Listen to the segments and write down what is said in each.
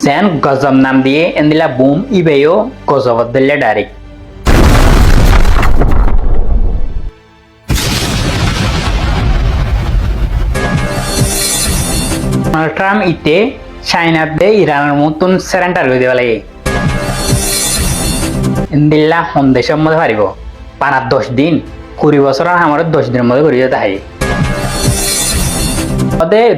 যেন গজব নাম দিয়ে এন্দিলা বুম ইবেও গজবত দিলে ডাইরেক্ট ট্রাম্প ইতে চাইনাতে ইরানের মতন সারেন্ডার করে দেওয়া লাগে ইন্দিল্লা সন্দেশের মধ্যে পারিব 5-10 দিন 20 বছর আমার 10 দিনের মধ্যে করিয়ে যেতে হয়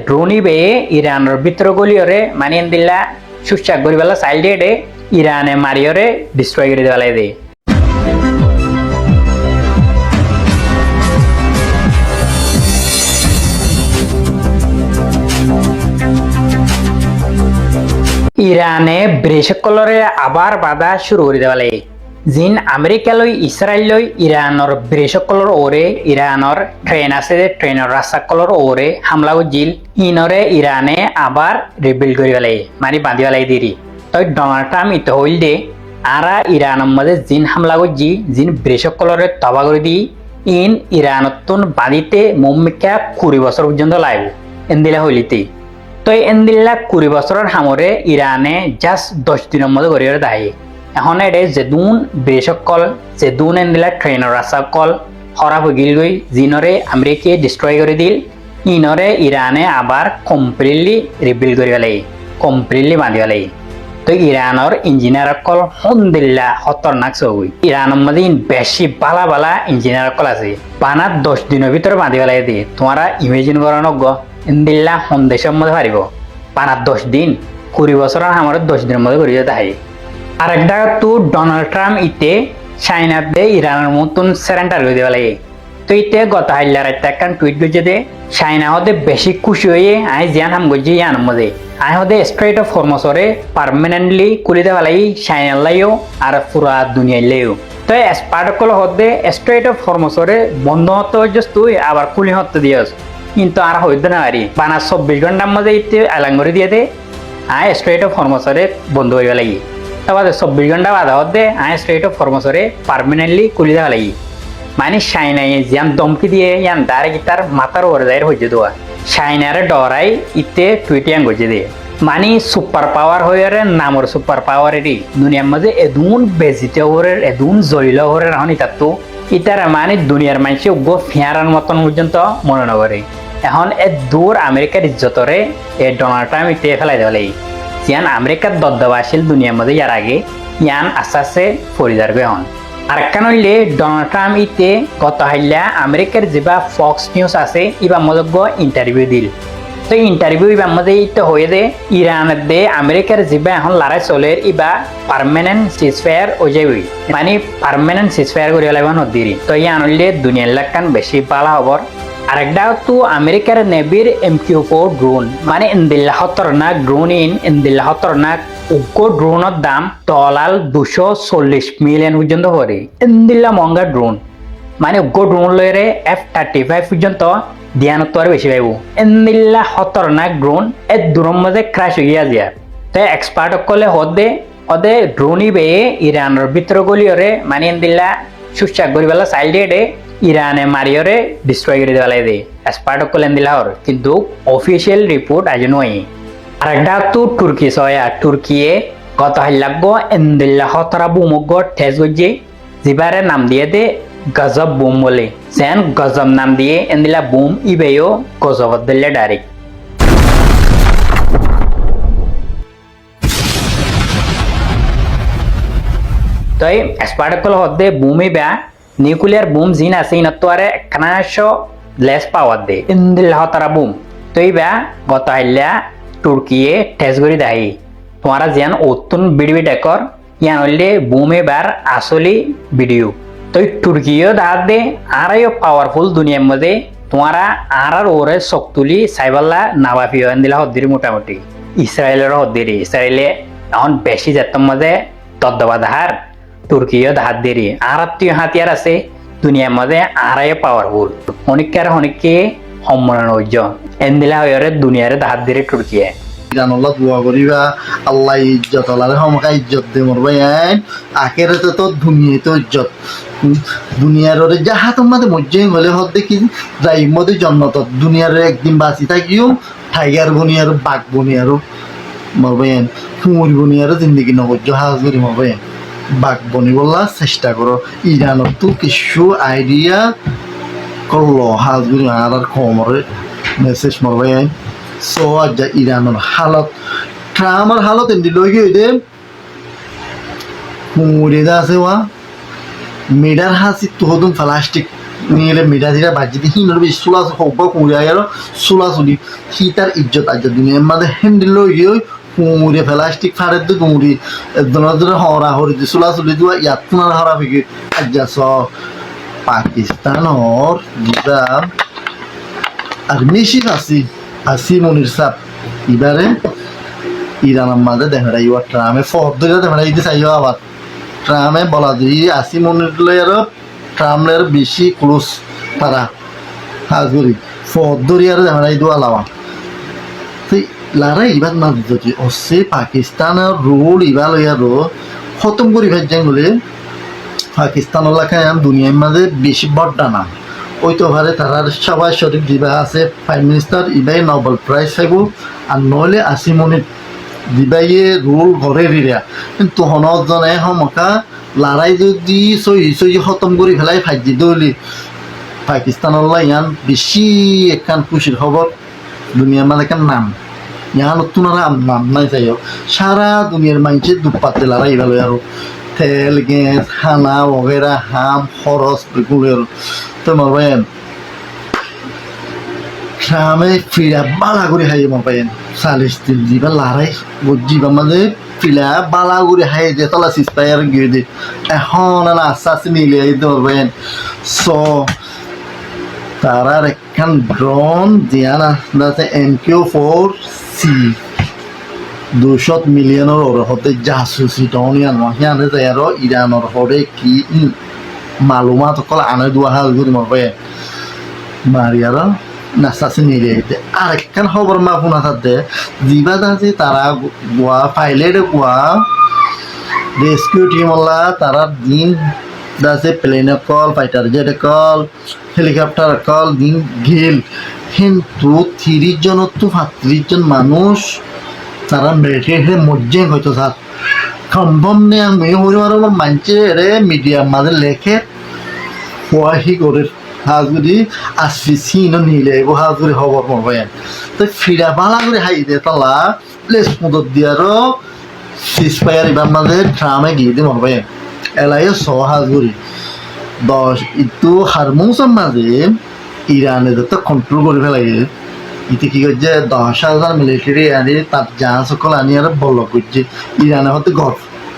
ড্রোনি বেয়ে ইরানের ভিতর গলিয়রে মানে ইন্দিল্লা সুচাক করি পেলা চাইল দিয়ে ইরানে মারিয়রে ডিস্ট্রয় করে দেওয়া লাগে ইরানে ব্রেসকলরে আবার বাধা শুরু করে দেওয়া লাগে জিন আমেরিকা লই ইসরায়েল লই ইরানের ব্রেসকলর ওরে ইরানের ট্রেন আছে ট্রেনের রাস্তাকলর ওরে হামলা জিল ইনরে ইরানে আবার রিবিল্ড করে লাগে মানে বাঁধিবা লাগে দেরি তই ডোনাল্ড ট্রাম্প ইতে হইল দে আরা ইরানের মধ্যে জিন হামলা জি জিন ব্রেসকলরে তবা করে দি ইন ইরানতুন বাঁধিতে মুম্মিকা 20 বছর পর্যন্ত লাগব এন্দিলা হইলিতে তো এন্দিল্লা 20 বছরের সামরে ইরানে জাস্ট 10 দিনের মধ্যে গড়িয়ে দাঁড়িয়ে এখন এডে যেদুন ব্রেসকল যেদুন এন্দিলা ট্রেনের রাস্তাকল খরাব হয়ে গিল গই জিনরে আমেরিকায় ডিস্ট্রয় করে দিল ইনরে ইরানে আবার কমপ্লিটলি রিবিল্ড করে গেলে কমপ্লিটলি বাঁধি গেলে তো ইরানের ইঞ্জিনিয়ার কল হন্দিল্লা খতরনাক চৌই ইরানের মধ্যে বেশি বালা বালা ইঞ্জিনিয়ার কল আছে বানার 10 দিনের ভিতরে বাঁধি গেলে দিয়ে তোমারা ইমেজিন করা নগ ইন্দিল্লা সন্দেশের মধ্যে পারিব 5-10 দিন 20 বছরের আমার 10 দিনের মধ্যে করিয়ে যেতে হয় আরেকটা তো ডোনাল্ড ট্রাম্প ইতে চাইনাতে ইরানের মতন সারেন্ডার করে দেওয়া লাগে তো ইতে গত হাইলার একটা টুইট করছে যে চাইনা হতে বেশি খুশি হয়ে আই জিয়ান হাম করছি ইয়ানের মধ্যে আই হতে স্ট্রেট অফ ফরমসরে পারমানেন্টলি খুলে দেওয়া লাগে চাইনার লাইও আর পুরা দুনিয়ার লাইও তো এসপার্টকল হতে স্ট্রেট অফ ফরমসরে বন্ধ হতে হচ্ছে তুই আবার খুলি হতে দিয়েছ কিন্তু আর হইতে না পারি বানা 24 ঘন্টার মধ্যে ইতে আলাং করে দিয়ে দে আয় স্ট্রেট অফ ফরমসরে বন্ধ হয়ে লাগি তারপর 24 ঘন্টা বাধা হতে আয় স্ট্রেট অফ ফরমসরে পারমানেন্টলি খুলে দেওয়া লাগি মানে চাইনাই ইয়ান দমকি দিয়ে ইয়ান দাঁড়ে তার মাথার ওরে দায়ের হয়েছে দেওয়া চাইনারে ডরাই ইতে টুইটিয়াং করছে দিয়ে মানে সুপার পাওয়ার হয়ে নামর সুপার পাওয়ার এটি দুনিয়ার মাঝে এদুন বেজিতে হরের এদুন জলিল হরের এখন ইতার তো ইতার মানে দুনিয়ার মানুষে গো ফিয়ারার মতন পর্যন্ত মনে নকরে এখন এ দূর আমেরিকার ইজ্জতরে এ ডোনাল্ড ট্রাম্প ইতে ফেলাই দেওয়া লাগে ইয়ান আমেরিকার দবদবা আসিল দুনিয়ার মধ্যে ইয়ার আগে ইয়ান আস্তে আস্তে ফরিদার গে হন আর কেন হইলে ডোনাল্ড ট্রাম্প ইতে গত হাইলা আমেরিকার যেবা ফক্স নিউজ আছে ইবা মজগ ইন্টারভিউ দিল তো ইন্টারভিউ ইবার মধ্যে ইতে হয়ে দে ইরানের দে আমেরিকার যেবা এখন লড়াই চলে ইবা পার্মানেন্ট সিজফায়ার হয়ে যাবে মানে পার্মানেন্ট সিজফায়ার করে লাগবে নদীর তো ইয়ান হইলে দুনিয়ার লাগান বেশি ভালো খবর আরেকটা তো আমেরিকার নেভির MQ-4 ড্রোন মানে ইন্দিল্লা খতরনাক ড্রোন ইন্দিল্লা খতরনাক উগ্র ড্রোনের দাম $240 মিলিয়ন পর্যন্ত করে ইন্দিল্লা মহঙ্গা ড্রোন মানে উগ্র ড্রোন লয়ে F-35 পর্যন্ত ধ্যানত আর বেশি পাইব ইন্দিল্লা খতরনাক ড্রোন এর দূরের মধ্যে ক্রাশ হইয়া যায় তাই এক্সপার্ট কলে হদে ওদে ড্রোনই বেয়ে ইরানের ভিতর গলিয়রে মানে ইন্দিল্লা সুচাক করি পেলা চাইল দিয়ে ইরানে মারিয়রে ডিস্ট্রয় করে দেওয়া লাগে এক্সপার্ট কলেন দিলা হর কিন্তু অফিসিয়াল রিপোর্ট আজ নয় আরেকটা তো তুর্কি সয়া তুর্কিয়ে গত হাইলাগ এন্দিল্লা হতরা বুমগ ঠেস গজ্জে জিবারে নাম দিয়ে দে গজব বুম বলে যেন গজব নাম দিয়ে এন্দিল্লা বুম ইবেও গজবত দিলে ডাইরেক্ট তাই এক্সপার্ট কল হদে বুমই বেয়া নিউক্লিয়ার বুম জিন আছে ইনতোয়ারে একখানাশো লেস পাওয়ার দে ইন্দিল্লাহ তারা বুম তো এইবা গত হাইলা তুর্কিয়ে ঠেস করি দাহি তোমারা যেন অতুন ভিডিও দেখর ইয়ান হইলে বুমে বার আসলি ভিডিও তো তুর্কিও দাঁত দে আরাইও পাওয়ারফুল দুনিয়ার মধ্যে তোমারা আর ওরে শক্তুলি সাইবাল্লা নাবাফিও ইন্দিল্লাহ হদ্দির মোটামুটি ইসরায়েলের হদ্দিরি ইসরায়েলে এখন বেশি যেতাম মধ্যে তদ্দবা দাহার তুর্কিও ধাত দেরি আর আত্মীয় হাতিয়ার আছে দুনিয়ার মধ্যে আড়াই পাওয়ারফুল অনেকের অনেকে সম্মান ঐজ্য এন্দিলা হয়ে দুনিয়ারে ধাত দেরি তুর্কিয়ে জানলা দোয়া করিবা আল্লাহ ইজ্জত আল্লাহ হমকা ইজ্জত দে মোর ভাই আখেরাতে তো দুনিয়ায় তো ইজ্জত দুনিয়ার যাহা তোমাদের মজ্জে হলে হদ দেখি যাই মধ্যে জন্নত দুনিয়ার একদিন বাঁচি থাকিও টাইগার বনিয়ারো বাঘ বনিয়ারো মরবেন কুমুর বুনিয়ারও জিন্দগি নগর্য হাজগুড়ি মরবেন বাঘ বনি বললা চেষ্টা করো ইরানত তো কিছু আইডিয়া করলো হাজগুড়ি আর খবরের মেসেজ মরবেন সো আজ ইরানের হালত ট্রামের হালত এমনি লই গিয়ে দে কুমুরে যা আছে ওয়া মেডার হাসি তো হদুন প্লাস্টিক নিয়ে মেডা দিরা বাজি দিয়ে হিনর বেশি চুলা হোক কুমুরে আয়ার চুলা চুলি হি তার ইজ্জত আজ দুনিয়ার মাঝে হ্যান্ডেল লই গিয়ে কুমুরে প্লাস্টিক ফাড়ে দে কুমুরি একজনের হরা হরি দি চুলা চুলি দিয়া ইয়াত তোমার হরা ফিকে আজ স পাকিস্তানর দিবা আর মিশি আসি মনির সাহ এবারে ইরানের মাঝে দেখা যায় ট্রামে ফর ধরে দেখা যায় চাইও আবার ট্রামে বলা যায় আসি মনির আর ট্রামের বেশি ক্লোজ তারা হাজগুড়ি ফর ধরে আর দেখা যায় দোয়া লাওয়া তুই লারাই এবার না যদি অসে পাকিস্তানের রোল এবার লইয়ারও খতম করি ভাই বলে পাকিস্তান এলাকায় দুনিয়ার মাঝে বেশি বড্ডা না ওই তো ভারে তারার সবাই শরীফ দিবা আছে প্রাইম মিনিস্টার ইবাই নোবেল প্রাইজ পাইব আর নইলে আসি মনির দিবাইয়ে রোল ঘরে রিরা কিন্তু হনজনে সমকা লড়াই যদি সই খতম করে ফেলাই ফাইজি দলি পাকিস্তানল্লা ইয়ান বেশি একখান খুশির খবর দুনিয়ার মাঝে একখান নাম ইয়ান নতুন নাম নাই চাইও সারা দুনিয়ার মানুষের দুপাতে লড়াই ভালো আর তেল গ্যাস খানা वगैरह হাম খরচ এগুলোর তো মরবেন ট্রামে ফিরা বালা করে হাই মরবেন 40 দিন দিবা লড়াই বুঝিবা মানে ফিলা বালা করে হাই যে তলা সিস্পায়ার গিয়ে দে এখন না আশ্বাসী নিলে এই ধরবেন সো তারার একখান ড্রোন দিয়ান আছে MQ-4C 200 মিলিয়নের ওর হতে জাসুসি টনিয়ান মহিয়ানে যায় আর ইরানের হরে কি মালুমাত কল আনে দুয়া হাল গুরি মরবে মারিয়ার নাসাসি নিলে আরেকখান খবর মা ফোনা থাকতে জিবা আছে তারা Goa pilot Goa rescue team OLA তারা দিন দাসে প্লেনে call fighter jet call helicopter call দিন গেল কিন্তু 30 জন তো 35 জন মানুষ তারা মেরে মজ্জে হয়তো স্যার সম্ভব নেই আমি পরিবার মানছে রে মিডিয়ার মাঝে লেখে ওয়াহি করে হাজুরি আসবি সিন নিলে হাজুরি খবর মরবেন তো ফিরা বালা করে হাই দে তালা লেস মদত দিয়ারও সিসপায়ার এবার মাঝে ট্রামে গিয়ে দিয়ে মরবেন এলাই হাজুরি 10 ইতো হারমোসের মাঝে ইরানে যত কন্ট্রোল করে ফেলাইয়ে ইতি কি করছে 10,000 মিলিটারি আনি তার জাহাজ সকল আনি আর বল করছে ইরানে হতে ঘর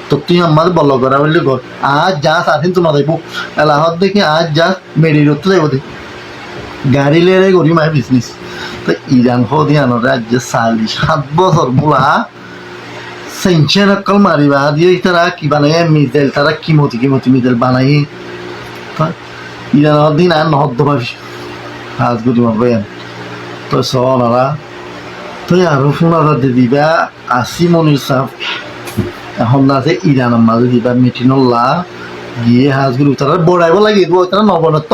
তো তুই আমাদের বল করা বললি ঘর আজ জাহাজ আসেন তো না যাইব এলাহাত দেখি আজ জাহাজ মেরি রতে যাইব দেখ গাড়ি লেরে করি মাই বিজনেস তো ইরান হদি আনরে আজ 7 বছর মূলা সেঞ্চেন অকল মারিবা দিয়ে তারা কি বানাই মিজেল তারা কিমতি মিজেল বানাই ইরান হদিন আর নহদ্দ ভাবি আজ গুটি মারবে তো সনারা তো আরো ফোনা দিবা আসি মনির সাহ এখন আছে ইরানের মাঝে দিবা মিটিনল্লা গিয়ে হাজগুলো তারা বড়াইব লাগিব তারা নবনত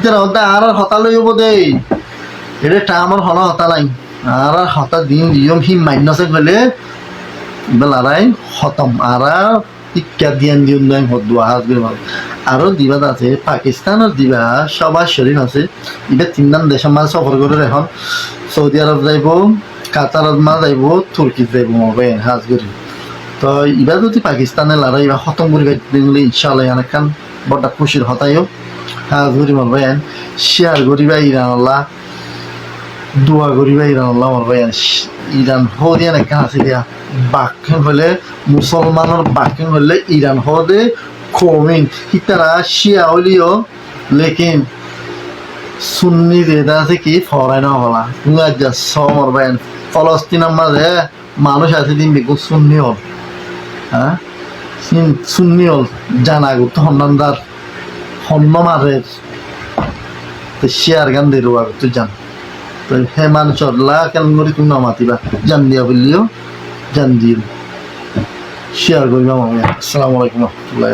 তারা হতে আর হতা লইব দেই এটা আমার হন হতা নাই আর হতা দিন দিয়ম হি মাইনাসে গেলে বেলারাই খতম আর টিকা দিয়ান দিন নাই হদুয়া হাজগুলো আরো দিবা আছে পাকিস্তানের দিবা সবার শরীর আছে এটা 3 নাম দেশের মাঝে সফর করে এখন সৌদি আরব যাইব কাতারত মা যাইব তুর্কি যাইব মরবেন হাজগুড়ি তো এবার যদি পাকিস্তানে লড়াই বা খতম করে দিলে ইনশাআল্লাহ অনেকখান বড় খুশির হতাইও হাজগুড়ি মরবেন শেয়ার করিবা ইরানল্লাহ দোয়া করিবা ইরানল্লাহ মরবেন ইরান হদি অনেকখান আছে দিয়া বাক্য হলে মুসলমানের বাক্য হলে ইরান হদে কমিন হিতারা শিয়া হলিও লেকিন সুন্নি যেটা আছে কি ফরাই না বলা তুমি আজ মরবেন ফলস্তিনের মাঝে মানুষ আছে দিন দেখো সুন্নি হল হ্যাঁ সুন্নি হল জানা গুরুত্ব হন্নান্দার হন্ন মারের তো শেয়ার গান দিয়ে রোয়া তুই জান তো হে মানুষ কেন করি তুমি নামাতিবা জান দিয়া বললিও জান দিও শেয়ার করবা আসসালামু আলাইকুম রহমতুল্লাহ